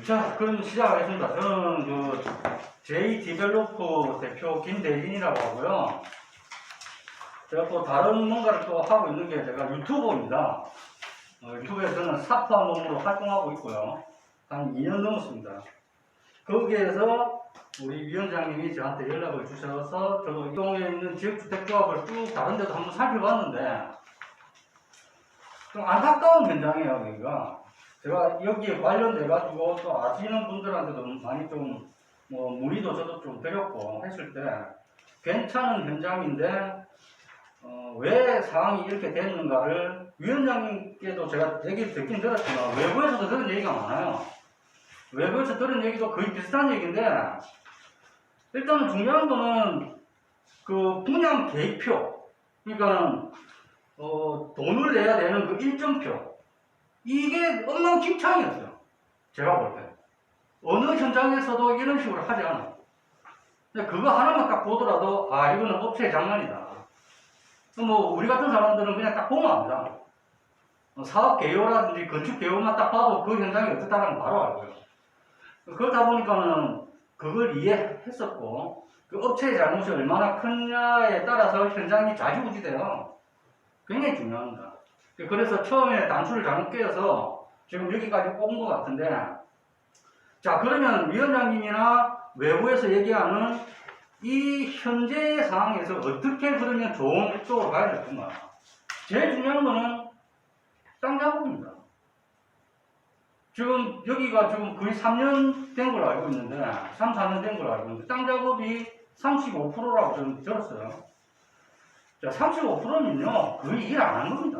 자, 그럼 시작하겠습니다. 저는 J 디벨로퍼 대표 김대진이라고 하고요. 제가 또 다른 뭔가를 또 하고 있는 게 제가 유튜버입니다. 유튜브에서는 사파 몸으로 활동하고 있고요. 한 2년 넘었습니다. 거기에서 우리 위원장님이 저한테 연락을 주셔서 저도 이 동에 있는 지역주택조합을 쭉 다른 데도 한번 살펴봤는데 좀 안타까운 현장이에요, 여기가. 제가 여기에 관련돼 가지고 또 아시는 분들한테도 많이 좀 문의도 저도 좀 드렸고 했을 때 괜찮은 현장인데 왜 상황이 이렇게 됐는가를 위원장님께도 제가 얘기를 듣긴 들었지만 외부에서도 그런 얘기가 많아요. 외부에서 들은 얘기도 거의 비슷한 얘기인데 일단은 중요한 거는 그 분양 계획표, 그러니까 돈을 내야 되는 그 일정표, 이게 엉망진창이었어요. 제가 볼 때. 어느 현장에서도 이런 식으로 하지 않아요. 근데 그거 하나만 딱 보더라도, 아, 이거는 업체의 장난이다. 우리 같은 사람들은 그냥 딱 보면 압니다. 사업 개요라든지 건축 개요만 딱 봐도 그 현장이 어떻다는 걸 바로 알고요. 그렇다 보니까는 그걸 이해했었고, 그 업체의 잘못이 얼마나 크냐에 따라서 현장이 좌지우지돼요. 굉장히 중요합니다. 그래서 처음에 단추를 잘못 꿰어서 지금 여기까지 온 것 같은데, 자, 그러면 위원장님이나 외부에서 얘기하는 이 현재 상황에서 어떻게 그러면 좋은 쪽으로 가야 될 건가? 제일 중요한 거는 땅 작업입니다. 지금 여기가 지금 거의 3년 된 걸로 알고 있는데, 3, 4년 된 걸로 알고 있는데, 땅 작업이 35%라고 저는 들었어요. 자, 35%면요, 거의 일 안 한 겁니다.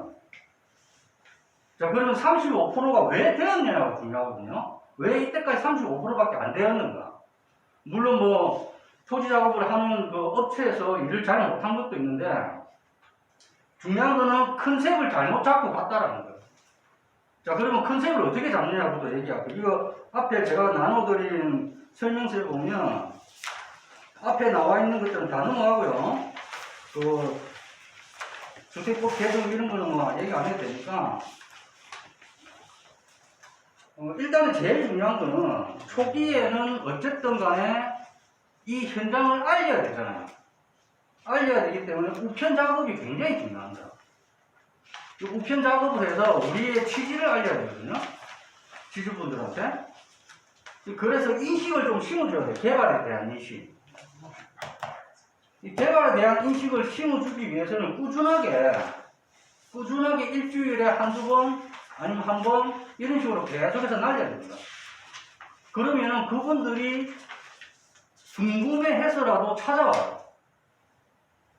자, 그러면 35%가 왜 되었냐가 중요하거든요. 왜 이때까지 35%밖에 안 되었는가? 물론 토지 작업을 하는 그 업체에서 일을 잘 못한 것도 있는데, 중요한 거는 컨셉을 잘못 잡고 갔다라는 거예요. 자, 그러면 컨셉을 어떻게 잡느냐부터 얘기할게요. 이거 앞에 제가 나눠드린 설명서에 보면, 앞에 나와 있는 것들은 다 넘어가고요. 그, 주택법 개정 이런 거는 얘기 안 해도 되니까, 일단은 제일 중요한 거는 초기에는 어쨌든 간에 이 현장을 알려야 되잖아요. 알려야 되기 때문에 우편 작업이 굉장히 중요합니다. 우편 작업을 해서 우리의 취지를 알려야 되거든요. 지주분들한테. 그래서 인식을 좀 심어줘야 돼요. 개발에 대한 인식. 이 개발에 대한 인식을 심어주기 위해서는 꾸준하게 일주일에 한두 번 아니면 한 번 이런 식으로 계속해서 날려야 됩니다. 그러면은 그분들이 궁금해해서라도 찾아와요.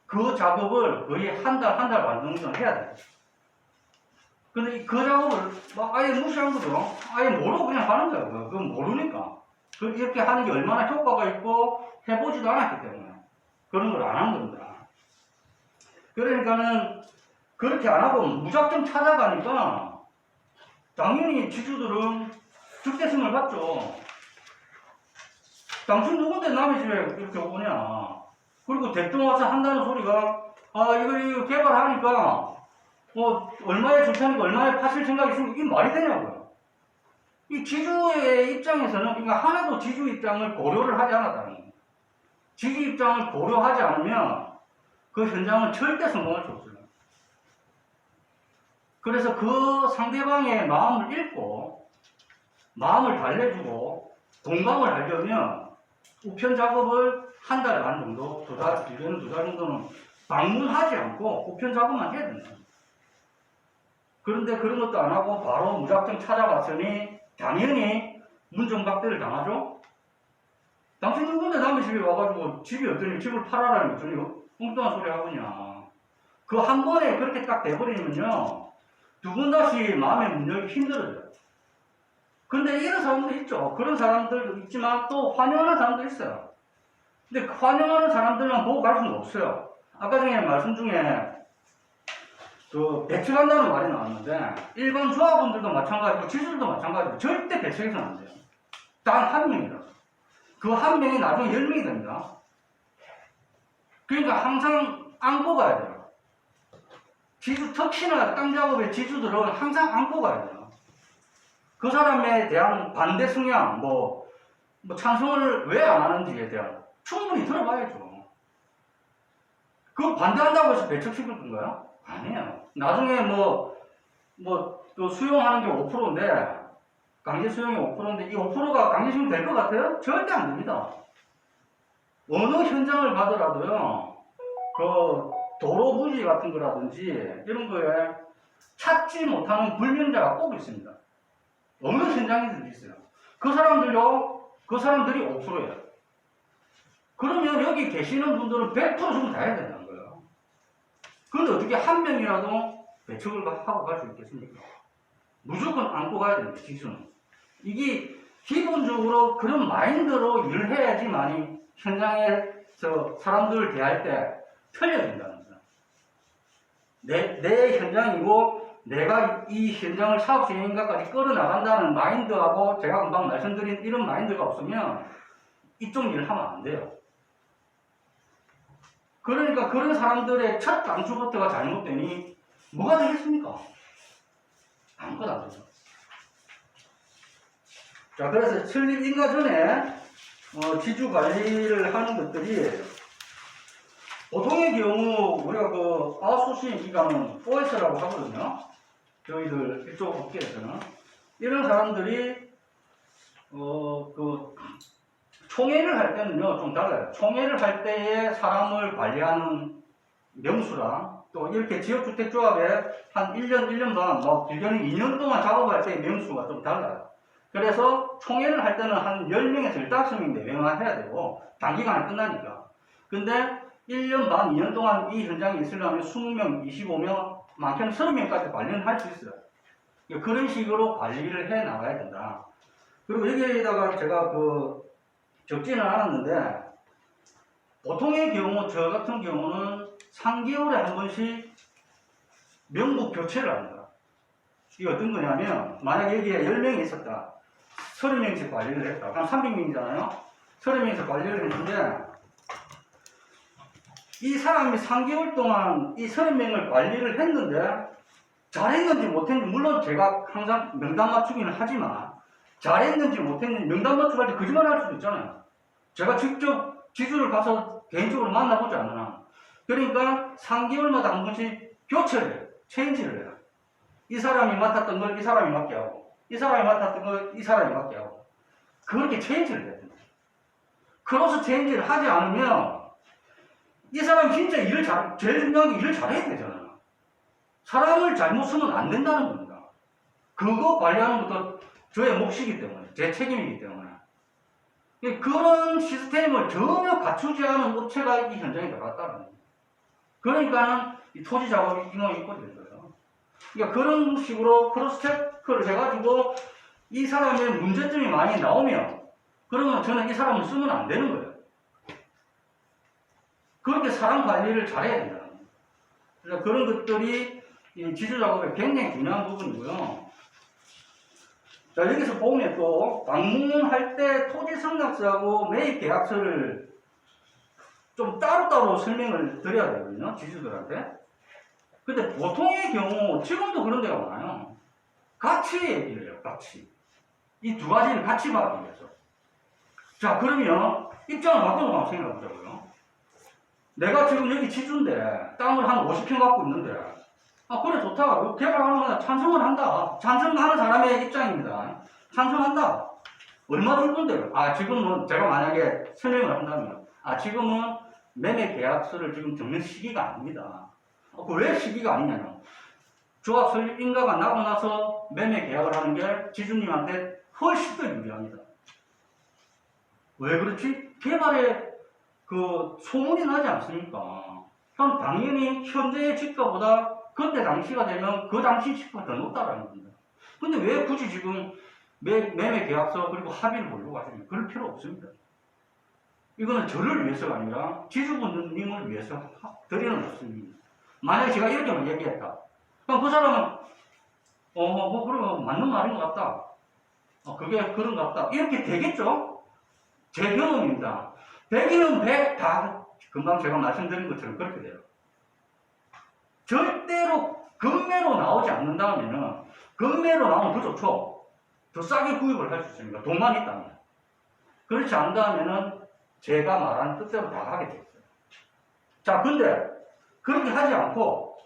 그 작업을 거의 한 달 반 정도는 해야 돼요. 근데 그 작업을 아예 무시한 거죠. 아예 모르고 그냥 하는 거예요. 그건 모르니까. 이렇게 하는 게 얼마나 효과가 있고 해보지도 않았기 때문에 그런 걸 안 한 겁니다. 그러니까는 그렇게 안 하고 무작정 찾아가니까 당연히 지주들은 적대성을 받죠. 당신 누군데 남의 집에 이렇게 오냐. 그리고 대뜸 와서 한다는 소리가, 이거 개발하니까, 얼마에 줄 테니까 얼마에 파실 생각이 있으면 이게 말이 되냐고요. 이 지주의 입장에서는, 그러니까 하나도 지주 입장을 고려를 하지 않았다는 거예요. 지주 입장을 고려하지 않으면 그 현장은 절대 성공할 수 없어요. 그래서 그 상대방의 마음을 읽고 마음을 달래주고 동감을 하려면 우편 작업을 한 달 반 정도, 두 달 정도는 방문하지 않고 우편 작업만 해야 된다. 그런데 그런 것도 안 하고 바로 무작정 찾아갔으니 당연히 문정박대를 당하죠. 당신 누군데 남의 집에 와가지고 집이 어떠니 집을 팔아라니 어떠니 엉뚱한 소리 하거냐. 그 한 번에 그렇게 딱 돼버리면요. 두 번 다시 마음의 문열기 힘들어져요. 근데 이런 사람도 있죠. 그런 사람들도 있지만 또 환영하는 사람도 있어요. 근데 환영하는 사람들만 보고 갈 수는 없어요. 아까 전에 말씀 중에 배척한다는 말이 나왔는데 일반 조합원들도 마찬가지고 지주들도 마찬가지고 절대 배척해서는 안 돼요. 단 한 명이다. 그 한 명이 나중에 10명이 됩니다. 그러니까 항상 안고 가야 돼요. 지주, 특히나 땅 작업의 지주들은 항상 안고 가야 돼요. 그 사람에 대한 반대 성향, 뭐 찬성을 왜 안 하는지에 대한 충분히 들어봐야죠. 그거 반대한다고 해서 배척시킬 건가요? 아니에요. 나중에 또 수용하는 게 5%인데, 강제 수용이 5%인데, 이 5%가 강제 수용 될 것 같아요? 절대 안 됩니다. 어느 현장을 가더라도요, 그 도로 부지 같은 거라든지, 이런 거에 찾지 못하는 불명자가 꼭 있습니다. 어느 현장이든지 있어요. 그 사람들이 5%예요. 그러면 여기 계시는 분들은 100% 좀 다 해야 된다는 거예요. 그런데 어떻게 한 명이라도 배척을 하고 갈 수 있겠습니까? 무조건 안고 가야 됩니다, 기준은. 이게 기본적으로 그런 마인드로 일을 해야지만이 현장에서 사람들을 대할 때 틀려진다는 거예요. 내 현장이고 내가 이 현장을 사업 진행까지 끌어나간다는 마인드하고 제가 금방 말씀드린 이런 마인드가 없으면 이쪽 일을 하면 안 돼요. 그러니까 그런 사람들의 첫 단추부터가 잘못되니 뭐가 되겠습니까? 아무것도 안 되죠. 자, 그래서 설립 인가 전에 지주 관리를 하는 것들이 보통의 경우 우리가 그 아웃소싱 기관은 OS라고 하거든요. 저희들 이쪽 업계에서는 이런 사람들이 그 총회를 할 때는요 좀 달라요. 총회를 할 때에 사람을 관리하는 명수랑 또 이렇게 지역주택조합에 한 1년, 1년 반, 길게는 2년 동안 작업할 때의 명수가 좀 달라요. 그래서 총회를 할 때는 한 10명에서 15명 내외만 해야 되고 단기간에 끝나니까. 근데 1년 반, 2년 동안 이 현장에 있으려면 20명, 25명, 많게는 30명까지 관리를 할 수 있어요. 그런 식으로 관리를 해 나가야 된다. 그리고 여기에다가 제가 적지는 않았는데, 보통의 경우, 저 같은 경우는 3개월에 한 번씩 명부 교체를 합니다. 이게 어떤 거냐면, 만약에 여기에 10명이 있었다. 30명씩 관리를 했다. 그럼 300명이잖아요? 30명에서 관리를 했는데, 이 사람이 3개월 동안 이 30명을 관리를 했는데, 잘했는지 못했는지, 물론 제가 항상 명단 맞추기는 하지만, 잘했는지 못했는지 명단 맞추고 할 때 거짓말 할 수도 있잖아요. 제가 직접 지주를 가서 개인적으로 만나보지 않으나. 그러니까 3개월마다 한 번씩 교체를 해요. 체인지를 해요. 이 사람이 맡았던 걸 이 사람이 맡게 하고, 이 사람이 맡았던 걸 이 사람이 맡게 하고. 그렇게 체인지를 해야 됩니다. 크로스 체인지를 하지 않으면 이 사람이 진짜 제일 중요한 게 일을 잘해야 되잖아요. 사람을 잘못 쓰면 안 된다는 겁니다. 그거 관리하는 것도 저의 몫이기 때문에, 제 책임이기 때문에. 그런 시스템을 전혀 갖추지 않은 업체가 이 현장에 들어갔다는 거예요. 그러니까는 이 토지 작업이 잉어있게 된 거예요. 그러니까 그런 식으로 크로스 체크를 해가지고 이 사람의 문제점이 많이 나오면, 그러면 저는 이 사람을 쓰면 안 되는 거예요. 그렇게 사람 관리를 잘해야 된다는 거예요. 그래서 그런 것들이 이 지주 작업에 굉장히 중요한 부분이고요. 자, 여기서 보면 또 방문할 때 토지 승낙서하고 매입 계약서를 좀 따로따로 설명을 드려야 되거든요, 지주들한테. 근데 보통의 경우, 지금도 그런 데가 많아요. 같이 얘기를 해요, 같이. 이 두 가지를 같이 받기 위해서. 자, 그러면 입장을 바꿔서 한번 생각해 보자고요. 내가 지금 여기 지주인데 땅을 한 50평 갖고 있는데, 그래, 좋다. 개발하는 거는 찬성을 한다. 찬성하는 사람의 입장입니다. 찬성한다. 얼마 줄 건데요? 지금은 제가 만약에 설명을 한다면, 지금은 매매 계약서를 지금 적는 시기가 아닙니다. 왜 시기가 아니냐면, 조합 설립 인가가 나고 나서 매매 계약을 하는 게 지주님한테 훨씬 더 유리합니다. 왜 그렇지? 개발에 소문이 나지 않습니까? 그럼 당연히 현재의 지가보다 그때 당시가 되면 그 당시 지가가 더 높다라는 겁니다. 근데 왜 굳이 지금 매매 계약서 그리고 합의를 보려고 하십니까? 그럴 필요 없습니다. 이거는 저를 위해서가 아니라 지주분님을 위해서 드리는 말씀입니다. 만약에 제가 이렇게만 얘기했다. 그럼 그 사람은 그러면 맞는 말인 것 같다. 그게 그런 것 같다. 이렇게 되겠죠? 제 경험입니다. 100이면 100 다 금방 제가 말씀드린 것처럼 그렇게 돼요. 절대로 금매로 나오지 않는다면은, 금매로 나오면 더 좋죠. 더 싸게 구입을 할 수 있습니다. 돈만 있다면. 그렇지 않다면은 제가 말한 뜻대로 다 하게 됐어요. 자, 근데 그렇게 하지 않고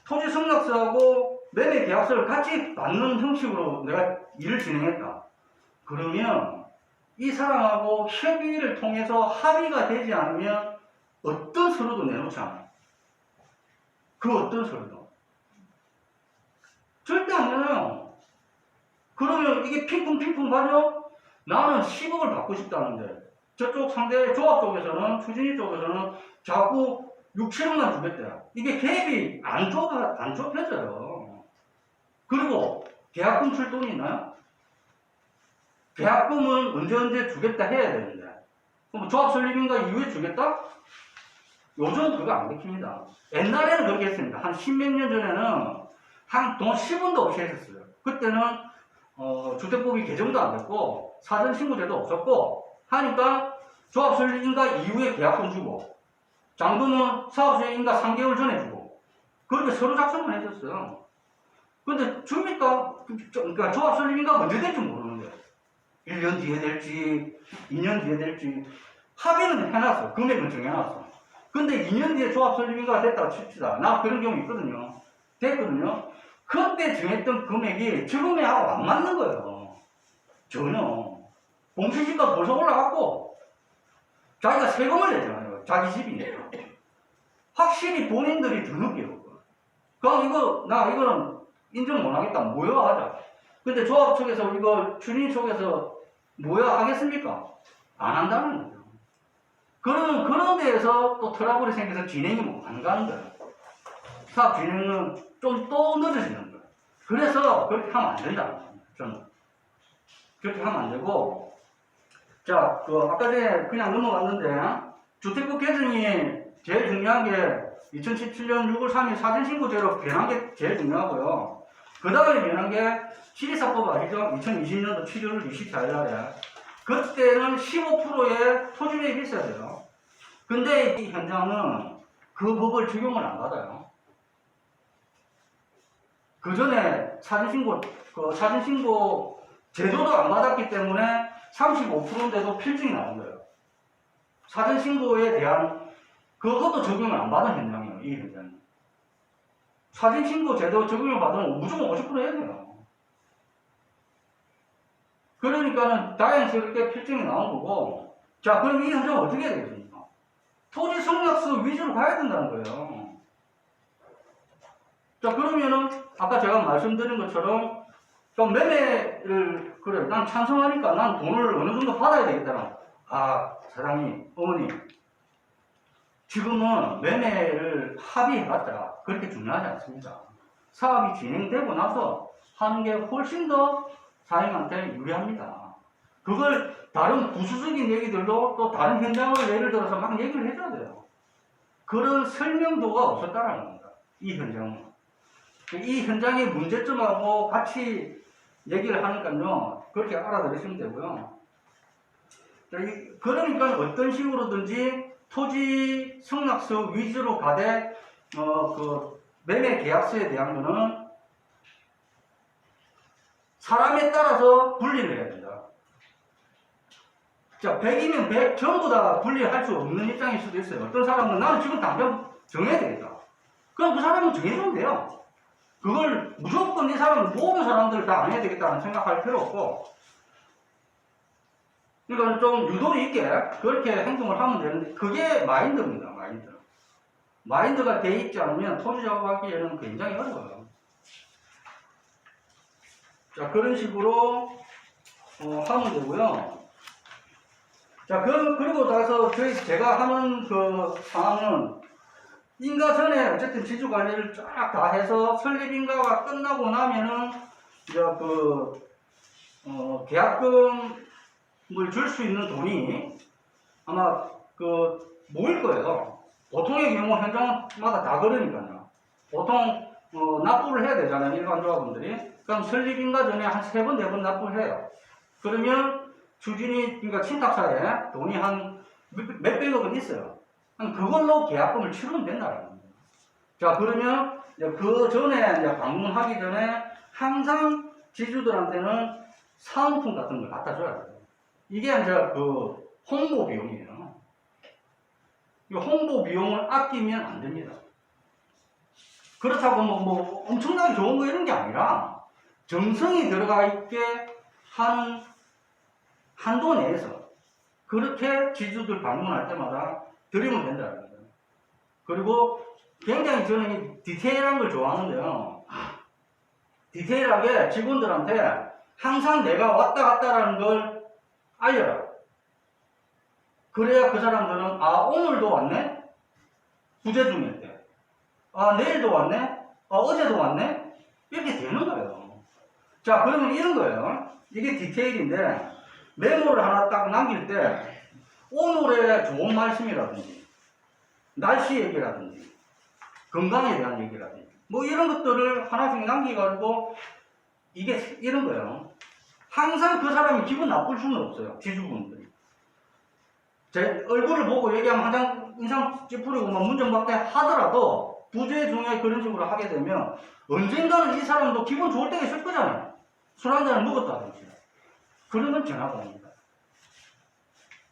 토지 승낙서하고 매매 계약서를 같이 받는 형식으로 내가 일을 진행했다. 그러면 이 사람하고 협의를 통해서 합의가 되지 않으면 어떤 서류도 내놓지 않아요. 그 어떤 서류도. 절대 안 내놔요. 그러면 이게 핑퐁핑퐁 가죠? 나는 10억을 받고 싶다는데 저쪽 상대 조합 쪽에서는, 추진이 쪽에서는 자꾸 6, 7억만 주겠대요. 이게 갭이 안 좁혀져요. 그리고 계약금 줄 돈이 있나요? 계약금은 언제 주겠다 해야 되는데. 그럼 조합 설립인가 이후에 주겠다? 요즘 그거 안 지킵니다. 옛날에는 그렇게 했습니다. 한 10몇 년 전에는 한 돈 10원도 없이 했었어요. 그때는 주택법이 개정도 안 됐고 사전신고제도 없었고 하니까 조합 설립인가 이후에 계약금 주고 잔금은 사업 시행인가 3개월 전에 주고 그렇게 서류 작성만 했었어요. 근데 줍니까? 그러니까 조합 설립인가 언제 될지 모르는데 1년 뒤에 될지 2년 뒤에 될지 합의는 해놨어. 금액은 정해놨어. 근데 2년 뒤에 조합 설립인가 됐다고 칩시다. 나 그런 경우 있거든요. 됐거든요. 그때 정했던 금액이 지금하고 안 맞는 거예요. 전혀. 공시지가 벌써 올라갔고 자기가 세금을 내잖아요. 자기 집이니까. 확실히 본인들이 더 느껴요. 그럼 이거는 인정 못하겠다. 모여하자. 근데 조합 측에서 이거 주민 쪽에서 모여하겠습니까? 안 한다는 거죠. 그러면 그런 데에서 또 트러블이 생겨서 진행이 안 가는 거예요. 사업 진행은 좀 또 늦어지는 거예요. 그래서 그렇게 하면 안 된다. 저는. 그렇게 하면 안 되고, 자, 아까 전에 그냥 넘어갔는데, 주택법 개정이 제일 중요한 게 2017년 6월 3일 사전신고제로 변한 게 제일 중요하고요. 그 다음에 변한 게 시리사법 아시죠? 2020년도 7월 24일날에. 그때는 15%의 토지매입이 있어야 돼요. 근데 이 현장은 그 법을 적용을 안 받아요. 그 전에 사전신고 제도도 안 받았기 때문에 35%인데도 필증이 나온 거예요. 사전신고에 대한 그것도 적용을 안 받은 현장이에요. 이 현장은. 사전신고 제도 적용을 받으면 무조건 50% 해야 돼요. 그러니까는 다행스럽게 필증이 나온 거고, 자, 그럼 이 현장은 어떻게 해야 되겠습니까? 토지 승낙서 위주로 가야 된다는 거예요. 자, 그러면은 아까 제가 말씀드린 것처럼 좀 매매를 그래 난 찬성하니까 난 돈을 어느 정도 받아야 되겠다는. 아, 사장님, 어머니, 지금은 매매를 합의해봤자 그렇게 중요하지 않습니다. 사업이 진행되고 나서 하는 게 훨씬 더 사장님한테 유리합니다. 그걸 다른 부수적인 얘기들도 또 다른 현장을 예를 들어서 막 얘기를 해줘야 돼요. 그런 설명도가 없었다는 겁니다. 이 현장은. 이 현장의 문제점하고 같이 얘기를 하니까요. 그렇게 알아들으시면 되고요. 그러니까 어떤 식으로든지 토지 승낙서 위주로 가되 매매 계약서에 대한 거는 사람에 따라서 분리를 해야 된다. 자, 100이면 100 전부 다 분리할 수 없는 입장일 수도 있어요. 어떤 사람은 나는 지금 당장 정해야 되겠다. 그럼 그 사람은 정해주면 돼요. 그걸 무조건 이 사람은 모든 사람들을 다 안 해야 되겠다는 생각할 필요 없고, 그러니까 좀 유도리 있게 그렇게 행동을 하면 되는데, 그게 마인드입니다. 마인드가 돼 있지 않으면 토지 작업하기에는 굉장히 어려워요. 자, 그런 식으로 하면 되고요. 자, 그리고 나서 제가 하는 그 상황은 인가 전에 어쨌든 지주 관리를 쫙 다 해서 설립 인가가 끝나고 나면은 이제 계약금을 줄 수 있는 돈이 아마 모일 거예요. 보통의 경우 현장마다 다 그러니까요. 보통 납부를 해야 되잖아요. 일반 조합원들이. 그럼 설립 인가 전에 한 3번, 4번 납부를 해요. 그러면 주진이, 그러니까 친탁사에 돈이 한 몇백억은 있어요. 그걸로 계약금을 치르면 된다는 겁니다. 자, 그러면 그 전에 방문하기 전에 항상 지주들한테는 사은품 같은 걸 갖다 줘야 돼요. 이게 이제 그 홍보 비용이에요. 이 홍보 비용을 아끼면 안 됩니다. 그렇다고 뭐 엄청나게 좋은 거 이런 게 아니라 정성이 들어가 있게 하는 한도 내에서 그렇게 지주들 방문할 때마다 드리면 된다는 거예요. 그리고 굉장히 저는 이 디테일한 걸 좋아하는데요. 디테일하게 직원들한테 항상 내가 왔다 갔다라는 걸 알려라. 그래야 그 사람들은 아 오늘도 왔네? 부재 중일 때. 아 내일도 왔네? 아 어제도 왔네? 이렇게 되는 거예요. 자 그러면 이런 거예요. 이게 디테일인데 메모를 하나 딱 남길 때 오늘의 좋은 말씀이라든지 날씨 얘기라든지 건강에 대한 얘기라든지 뭐 이런 것들을 하나씩 남겨가지고 이게 이런 거예요. 항상 그 사람이 기분 나쁠 수는 없어요. 지주분들이. 제 얼굴을 보고 얘기하면 항상 인상 찌푸리고 막 문정박대 하더라도 부재 중에 그런 식으로 하게 되면 언젠가는 이 사람도 기분 좋을 때가 있을 거잖아요. 술 한 잔을 먹었다든지. 그러면 전화가 옵니다.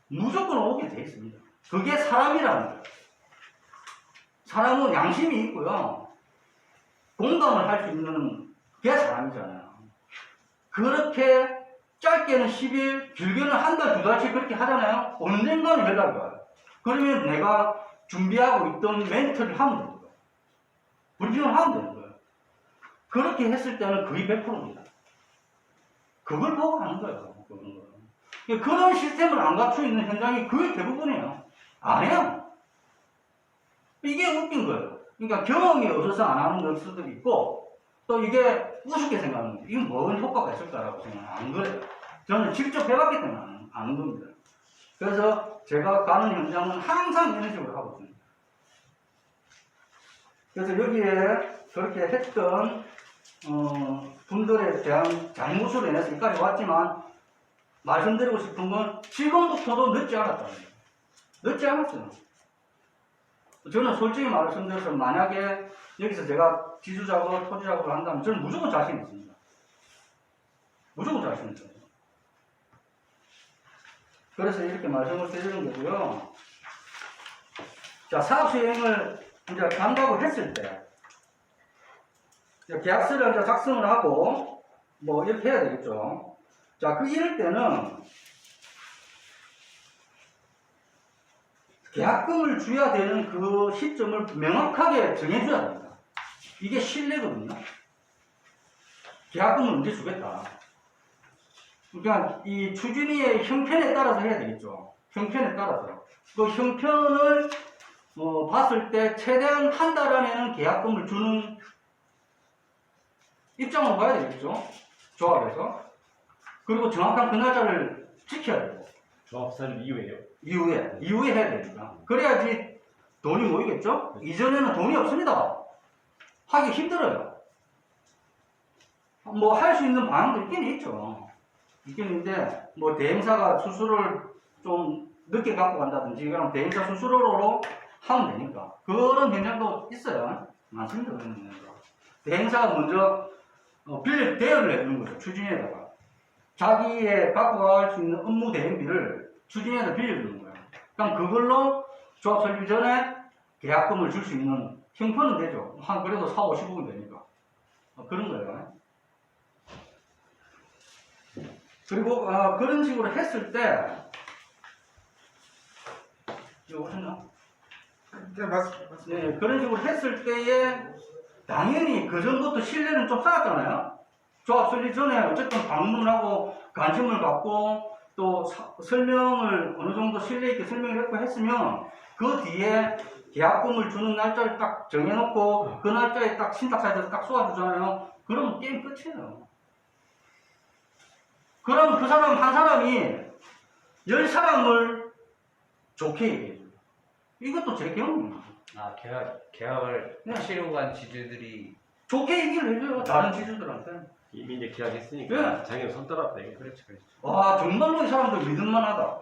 무조건 오게 돼 있습니다. 그게 사람이라는 거예요. 사람은 양심이 있고요. 공감을 할 수 있는 게 사람이잖아요. 그렇게 짧게는 10일, 길게는 한 달, 두 달씩 그렇게 하잖아요. 언젠가는 연락이 와요. 그러면 내가 준비하고 있던 멘트를 하면 되는 거예요. 브리핑을 하면 되는 거예요. 그렇게 했을 때는 거의 100%입니다. 그걸 보고 하는 거예요. 그런 시스템을 안 갖추고 있는 현장이 거의 대부분이에요. 안 해요. 이게 웃긴 거예요. 그러니까 경험이 없어서 안 하는 걸 수도 있고, 또 이게 우습게 생각하는 거예요. 이건 뭔 효과가 있을까라고 생각하면 안 그래요. 저는 직접 해봤기 때문에 아는 겁니다. 그래서 제가 가는 현장은 항상 이런 식으로 하고 있습니다. 그래서 여기에 그렇게 했던 분들에 대한 잘못으로 인해서 여기까지 왔지만 말씀드리고 싶은 건 지금부터도 늦지 않았다는 거예요. 늦지 않았어요. 저는 솔직히 말씀드려서 만약에 여기서 제가 지주 작업, 토지 작업을 한다면 저는 무조건 자신 있습니다. 무조건 자신 있어요. 그래서 이렇게 말씀을 드리는 거고요. 자, 사업 수행을 이제 간다고 했을 때 계약서를 이제 작성을 하고 뭐 이렇게 해야 되겠죠. 자, 이럴 때는 계약금을 줘야 되는 그 시점을 명확하게 정해줘야 됩니다. 이게 신뢰거든요. 계약금을 언제 주겠다. 그러니까 이 추진위의 형편에 따라서 해야 되겠죠. 형편에 따라서. 그 형편을 봤을 때 최대한 한 달 안에는 계약금을 주는 입장으로 봐야 되겠죠. 조합에서. 그리고 정확한 그 날짜를 지켜야 되고. 조합사를 이후에요? 이후에 해야 됩니다. 그래야지 돈이 모이겠죠? 이전에는 돈이 없습니다. 하기 힘들어요. 뭐 할 수 있는 방향도 있긴 있죠. 있긴 있는데, 뭐 대행사가 수수료를 좀 늦게 갖고 간다든지, 그럼 대행사 수수료로 하면 되니까. 그런 현장도 있어요. 많습니다. 그런 현장도. 대행사가 먼저 대여를 해주는 거죠. 추진에다가. 자기의 갖고 갈 수 있는 업무 대행비를 추진에다 빌려주는 거예요. 그럼 그걸로 조합 설립 전에 계약금을 줄 수 있는 형편은 되죠. 한 그래도 4, 50억은 되니까. 그런 거예요. 그리고 그런 식으로 했을 때 이거 했나? 네, 맞습니다. 네, 그런 식으로 했을 때에 당연히 그 전부터 신뢰는 좀 쌓았잖아요. 조합 설립 전에 어쨌든 방문하고 관심을 갖고 또 설명을 어느 정도 신뢰 있게 설명을 했고 했으면 그 뒤에 계약금을 주는 날짜를 딱 정해놓고 그 날짜에 딱 신탁사에서 딱 쏘아주잖아요. 그러면 게임 끝이에요. 그럼 그 사람 한 사람이 10사람을 좋게 얘기해줘요. 이것도 제 경험입니다. 아, 계약을 네. 하시려고 한 지주들이 좋게 얘기를 해줘요. 다른 지주들한테. 이미 이제 계약했으니까 네. 자기는 손 떨었다. 이거. 그렇죠, 그렇죠. 와, 정말로 이 사람들 믿을만하다.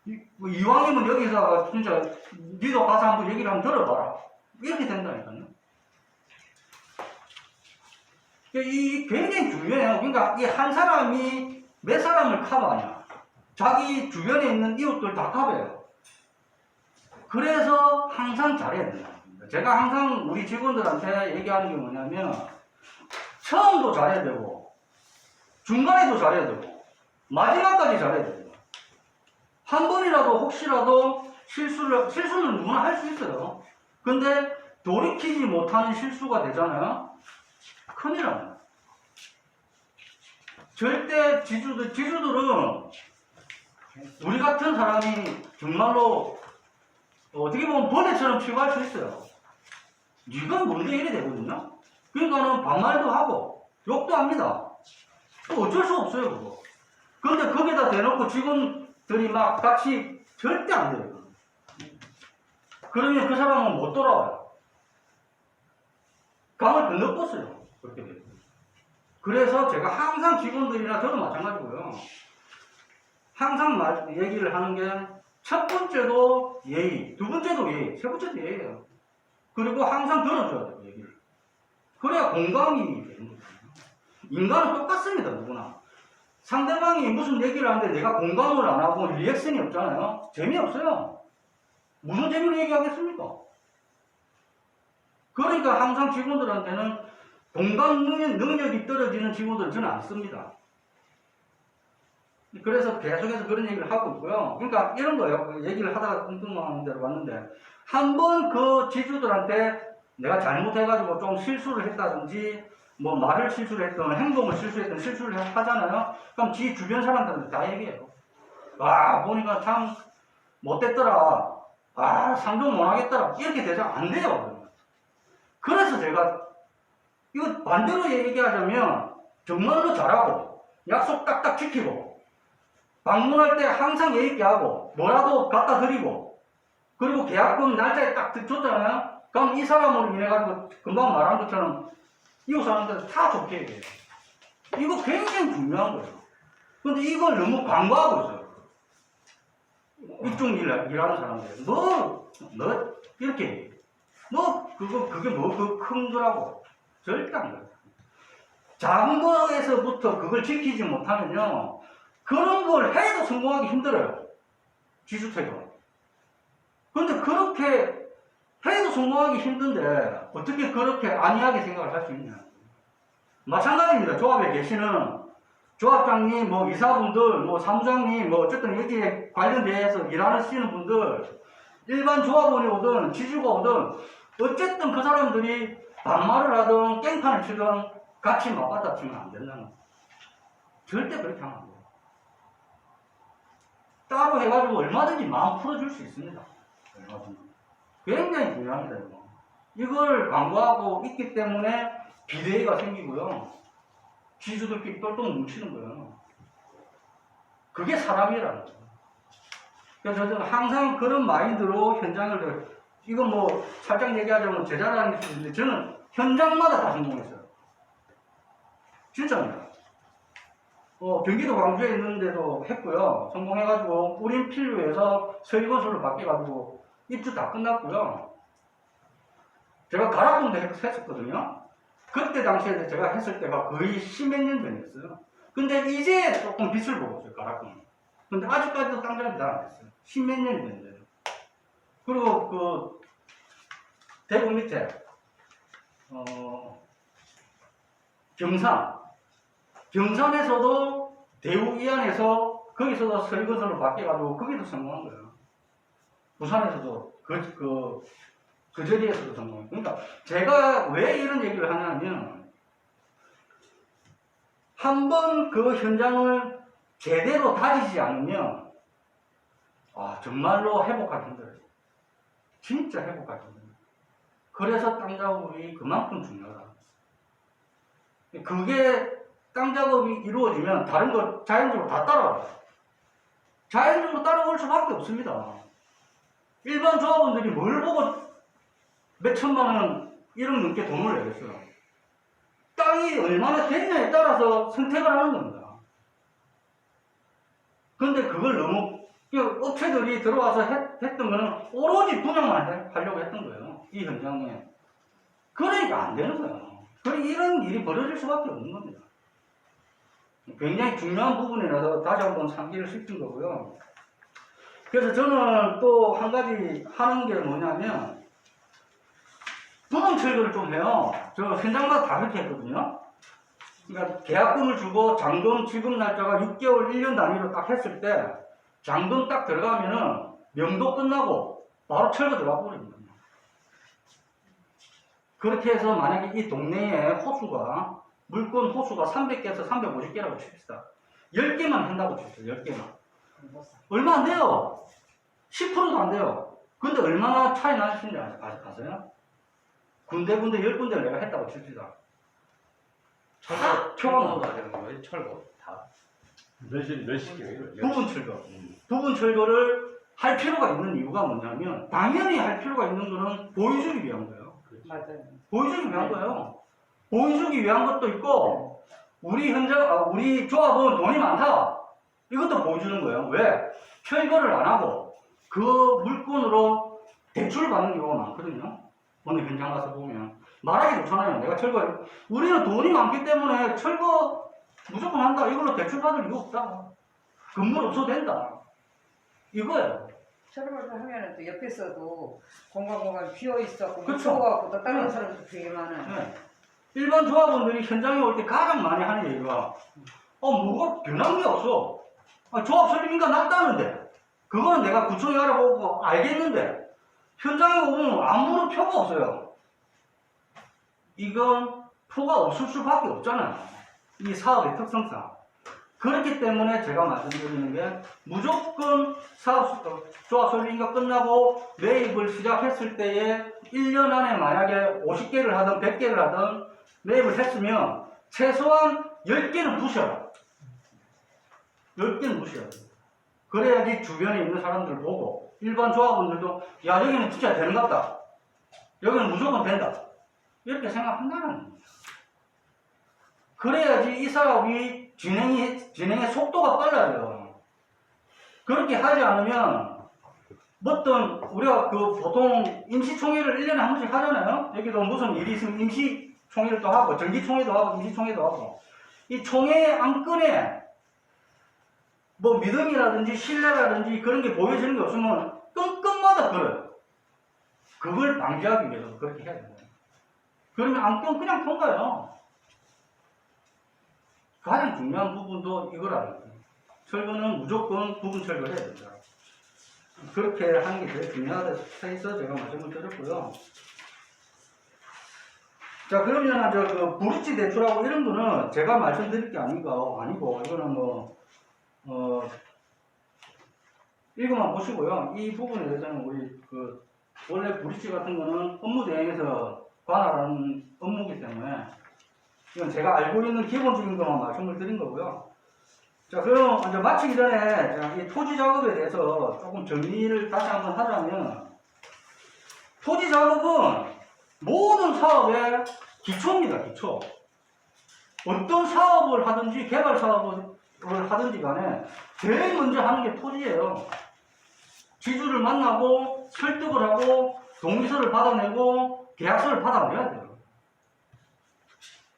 이왕이면 여기서 진짜 니도 가서 한번 얘기를 한번 들어봐라. 이렇게 된다니까요. 이 굉장히 중요해요. 그러니까 이 한 사람이 몇 사람을 커버하냐? 자기 주변에 있는 이웃들 다 커버해요. 그래서 항상 잘해야 된다. 제가 항상 우리 직원들한테 얘기하는 게 뭐냐면 처음도 잘해야 되고 중간에도 잘해야 되고 마지막까지 잘해야 됩니다. 한 번이라도 혹시라도 실수는 누구나 할 수 있어요. 근데 돌이키지 못하는 실수가 되잖아요. 큰일 납니다. 절대 지주들은 우리 같은 사람이 정말로 어떻게 보면 벌레처럼 취급할 수 있어요. 네가 뭔데 이래 되거든요. 그러니까는 반말도 하고 욕도 합니다. 어쩔 수 없어요 그거. 근데 거기다 대놓고 직원들이 막 같이 절대 안 돼요. 그러면 그 사람은 못 돌아와요. 강을 건너뛰었어요. 그렇게 돼요. 그래서 제가 항상 직원들이나 저도 마찬가지고요. 항상 얘기를 하는 게 첫 번째도 예의, 두 번째도 예의, 세 번째도 예의예요. 그리고 항상 들어줘야 돼요, 얘기를. 그래야 공감이 되는 거예요. 인간은 똑같습니다, 누구나. 상대방이 무슨 얘기를 하는데 내가 공감을 안 하고 리액션이 없잖아요. 재미없어요. 무슨 재미로 얘기하겠습니까? 그러니까 항상 직원들한테는 공감 능력이 떨어지는 직원들은 저는 안 씁니다. 그래서 계속해서 그런 얘기를 하고 있고요. 그러니까 이런 거예요. 얘기를 하다가 뚱뚱한 대로 왔는데 한 번 그 지주들한테 내가 잘못해가지고 좀 실수를 했다든지 뭐 말을 실수를 했던 행동을 실수했던 실수를 하잖아요. 그럼 지 주변 사람들한테 다 얘기해요. 와 보니까 참 못됐더라. 아 상종 못하겠더라. 이렇게 되죠. 안 돼요. 그래서 제가 이거 반대로 얘기하자면 정말로 잘하고 약속 딱딱 지키고 방문할 때 항상 예의 있게 하고 뭐라도 갖다 드리고 그리고 계약금 날짜에 딱 줬잖아요. 그럼 이 사람으로 인해 가지고 금방 말한 것처럼 이웃 사람들 다 좋게 얘기해요. 이거 굉장히 중요한 거예요. 근데 이걸 너무 광고하고 있어요. 이쪽 일하는 사람들 너 이렇게 얘기해. 그게 뭐 큰 거라고 절대 안 그래요. 작은 거에서부터 그걸 지키지 못하면요 그런 걸 해도 성공하기 힘들어요. 지주택은. 근데 그렇게 해도 성공하기 힘든데 어떻게 그렇게 안이하게 생각을 할 수 있냐. 마찬가지입니다. 조합에 계시는 조합장님, 뭐 이사분들, 뭐 사무장님, 뭐 어쨌든 여기에 관련돼서 일하시는 분들 일반 조합원이 오든 지주가 오든 어쨌든 그 사람들이 반말을 하든 깽판을 치든 같이 맞받아치면 안 된다는 거예요. 절대 그렇게 하면 안 돼요. 따로 해가지고 얼마든지 마음 풀어줄 수 있습니다. 얼마든지. 굉장히 중요합니다. 이걸 광고하고 있기 때문에 비대위가 생기고요. 지주들끼리 똘똘 뭉치는 거예요. 그게 사람이라는 거예요. 그래서 저는 항상 그런 마인드로 현장을, 이건 뭐 살짝 얘기하자면 제 자랑일 수 있는데 저는 현장마다 다 성공했어요. 진짜입니다. 경기도 광주에 있는데도 했고요. 성공해가지고 우린 필요해서 서희건설로 바뀌어가지고 입주 다 끝났고요. 제가 가락동도 했었거든요. 그때 당시에 제가 했을 때가 거의 10몇 년 전이었어요. 근데 이제 조금 빛을 보고 있어요, 가락동. 근데 아직까지도 땅 작업이 다 안 됐어요. 10몇 년이 됐는데요. 그리고 그 대구 밑에 경산에서도 대우 이안에서 거기서도 서희건설로 바뀌어가지고 거기도 성공한 거예요. 부산에서도 그 자리에서도 성공해요. 그러니까 제가 왜 이런 얘기를 하냐면 한번 그 현장을 제대로 다지지 않으면 정말로 회복하기 힘들어요. 진짜 회복하기 힘들어요. 그래서 땅 작업이 그만큼 중요하다. 그게 땅 작업이 이루어지면 다른 거 자연적으로 다 따라와요. 자연적으로 따라올 수밖에 없습니다. 일반 조합원들이 뭘 보고 몇 천만 원 1억 넘게 돈을 내겠어요. 땅이 얼마나 됐냐에 따라서 선택을 하는 겁니다. 근데 그걸 너무 업체들이 들어와서 했던 거는 오로지 분양만 하려고 했던 거예요. 이 현장에. 그러니까 안 되는 거예요. 그러니까 이런 일이 벌어질 수밖에 없는 겁니다. 굉장히 중요한 부분이라서 다시 한번 상기를 시킨 거고요. 그래서 저는 또 한 가지 하는 게 뭐냐면 부분 철거를 좀 해요. 저 현장마다 다 그렇게 했거든요. 그러니까 계약금을 주고 잔금 지급 날짜가 6개월, 1년 단위로 딱 했을 때 잔금 딱 들어가면은 명도 끝나고 바로 철거 들어가 버립니다. 그렇게 해서 만약에 이 동네에 호수가 물건 호수가 300개에서 350개라고 칩시다. 10개만 한다고 칩시다. 10개만. 얼마 안 돼요. 10%도 안 돼요. 근데 얼마나 차이 나시는지 아세요? 군데군데 10군데를 내가 했다고 칩시다. 철거가 되는 거예요? 철거 다. 몇십 개예요? 부분 철거. 부분 철거를 할 필요가 있는 이유가 뭐냐면 당연히 할 필요가 있는 거는 보여주기 위한 거예요. 맞아요. 보여주기 위한 거예요. 보여주기 위한 것도 있고 우리 조합은 돈이 많다. 이것도 보여주는 거예요. 왜? 철거를 안 하고 그 물건으로 대출을 받는 경우가 많거든요. 오늘 현장 가서 보면 말하기 좋잖아요. 내가 철거 우리는 돈이 많기 때문에 철거 무조건 한다. 이걸로 대출 받을 이유 없다. 건물 없어도 된다. 이거예요. 철거를 하면은 또 옆에서도 공간 비어 있었고 그렇죠. 무서워갖고 또 다른 사람도 되게 많아요. 네. 일반 조합원들이 현장에 올 때 가장 많이 하는 얘기가 뭐가 변한 게 없어. 조합 설립인가 낫다는데 그거는 내가 구청에 알아보고 알겠는데 현장에 오면 아무런 표가 없어요. 이건 표가 없을 수밖에 없잖아요. 이 사업의 특성상. 그렇기 때문에 제가 말씀드리는 게 무조건 조합 설립인가 끝나고 매입을 시작했을 때에 1년 안에 만약에 50개를 하든 100개를 하든 매입을 했으면 최소한 10개는 부셔라. 10개는 부셔야 돼. 그래야지 주변에 있는 사람들 보고 일반 조합원들도 야 여기는 진짜 되는 것 같다. 여기는 무조건 된다. 이렇게 생각한다는 거예요. 그래야지 이 사업이 진행의 속도가 빨라져요. 그렇게 하지 않으면 어떤 우리가 보통 임시총회를 1년에 한 번씩 하잖아요. 여기도 무슨 일이 있으면 임시총회를 또 하고 정기총회도 하고 임시총회도 하고 이 총회 안건에 뭐 믿음이라든지 신뢰라든지 그런 게 보여지는 게 없으면 끈끈마다 그래요. 그걸 방지하기 위해서 그렇게 해야 돼요. 그러면 안건 그냥 통과해요. 가장 중요한 부분도 이거라는 거예요. 철거는 무조건 부분 철거를 해야 된다. 그렇게 하는 게 제일 중요하다 해서 제가 말씀을 드렸고요. 자, 그러면 그 브릿지 대출하고 이런 거는 제가 말씀드릴 게 아니고 이거는 읽어만 보시고요. 이 부분에 대해서는 우리 원래 브릿지 같은 거는 업무 대행에서 관할하는 업무이기 때문에 이건 제가 알고 있는 기본적인 것만 말씀을 드린 거고요. 자, 그럼 이제 마치기 전에 이 토지 작업에 대해서 조금 정리를 다시 한번 하자면 토지 작업은 모든 사업의 기초입니다. 기초. 어떤 사업을 하든지 개발 사업을 하든지 간에 제일 먼저 하는 게 토지예요. 지주를 만나고 설득을 하고 동의서를 받아내고 계약서를 받아내야 돼요.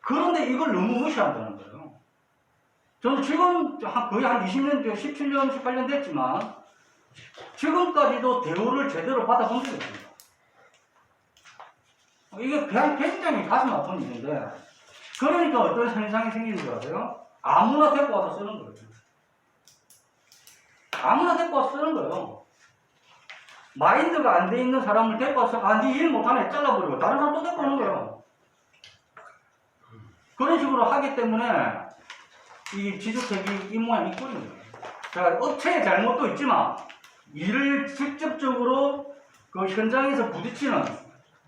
그런데 이걸 너무 무시한다는 거예요. 저는 지금 거의 한 20년, 17년, 18년 됐지만 지금까지도 대우를 제대로 받아본 적이 없습니다. 이게 그냥 굉장히 가슴 아픈 일인데 그러니까 어떤 현상이 생기는 줄 아세요? 아무나 데리고 와서 쓰는 거예요. 아무나 데리고 와서 쓰는 거예요. 마인드가 안 돼 있는 사람을 데리고 와서 니 일 못하네 잘라버리고 다른 사람 또 데리고 오는 거예요. 그런 식으로 하기 때문에 이 지주택이 이 모양 이 꼴인 거예요. 자, 업체의 잘못도 있지만 일을 직접적으로 그 현장에서 부딪히는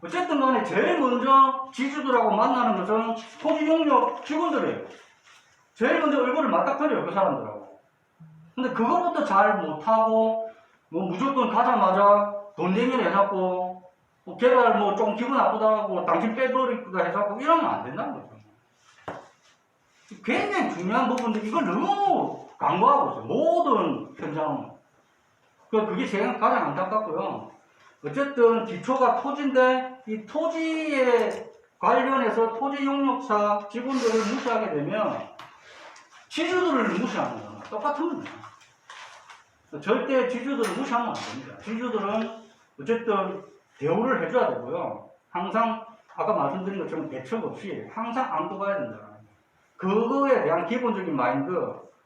어쨌든 간에 제일 먼저 지주들하고 만나는 것은 토지 용역 직원들이에요. 제일 먼저 얼굴을 맞닥뜨려요, 그 사람들하고. 근데 그것부터 잘 못하고 무조건 가자마자 돈 내기를 해갖고 개발 좀 기분 나쁘다고 당신 빼버리다 해갖고 이러면 안 된다는 거죠. 굉장히 중요한 부분인데 이걸 너무 간과하고 있어요. 모든 현장은. 그게 제가 가장 안타깝고요. 어쨌든 기초가 토지인데 이 토지에 관련해서 토지 용역사 직원들을 무시하게 되면 지주들을 무시하는 거나 똑같은 겁니다. 절대 지주들을 무시하면 안 됩니다. 지주들은 어쨌든 대우를 해줘야 되고요. 항상 아까 말씀드린 것처럼 배척 없이 항상 안고 가야 된다. 그거에 대한 기본적인 마인드,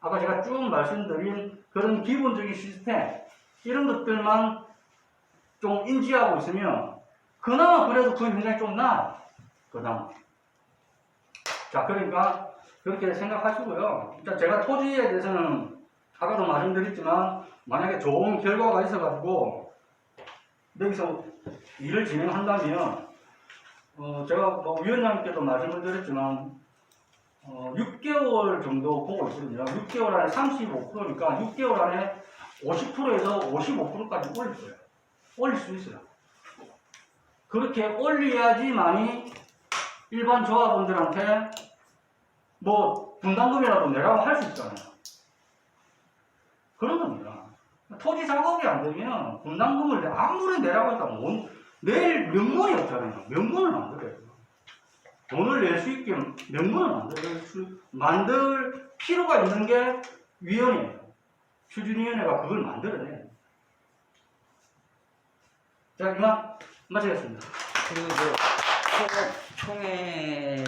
아까 제가 쭉 말씀드린 그런 기본적인 시스템, 이런 것들만 좀 인지하고 있으면 그나마 그래도 그 현상이 좀 나아요. 그나마. 자, 그러니까 그렇게 생각하시고요. 일단 제가 토지에 대해서는 아까도 말씀드렸지만 만약에 좋은 결과가 있어가지고 여기서 일을 진행한다면 제가 뭐 위원장님께도 말씀을 드렸지만 6개월 정도 보고 있거든요. 6개월 안에 35%니까 6개월 안에 50%에서 55%까지 올릴 거예요. 올릴 수 있어요. 그렇게 올려야지만이 일반 조합원들한테 뭐 분담금이라도 내라고 할 수 있잖아요. 그런 겁니다. 토지 작업이 안 되면 분담금을 아무리 내라고 했다면 내일 명분이 없잖아요. 명분을 만들어요. 돈을 낼 수 있게 명분을 만들 필요가 있는 게 위원회예요. 추진위원회가 그걸 만들어내요. 자, 이만 마치겠습니다. 그리고 총회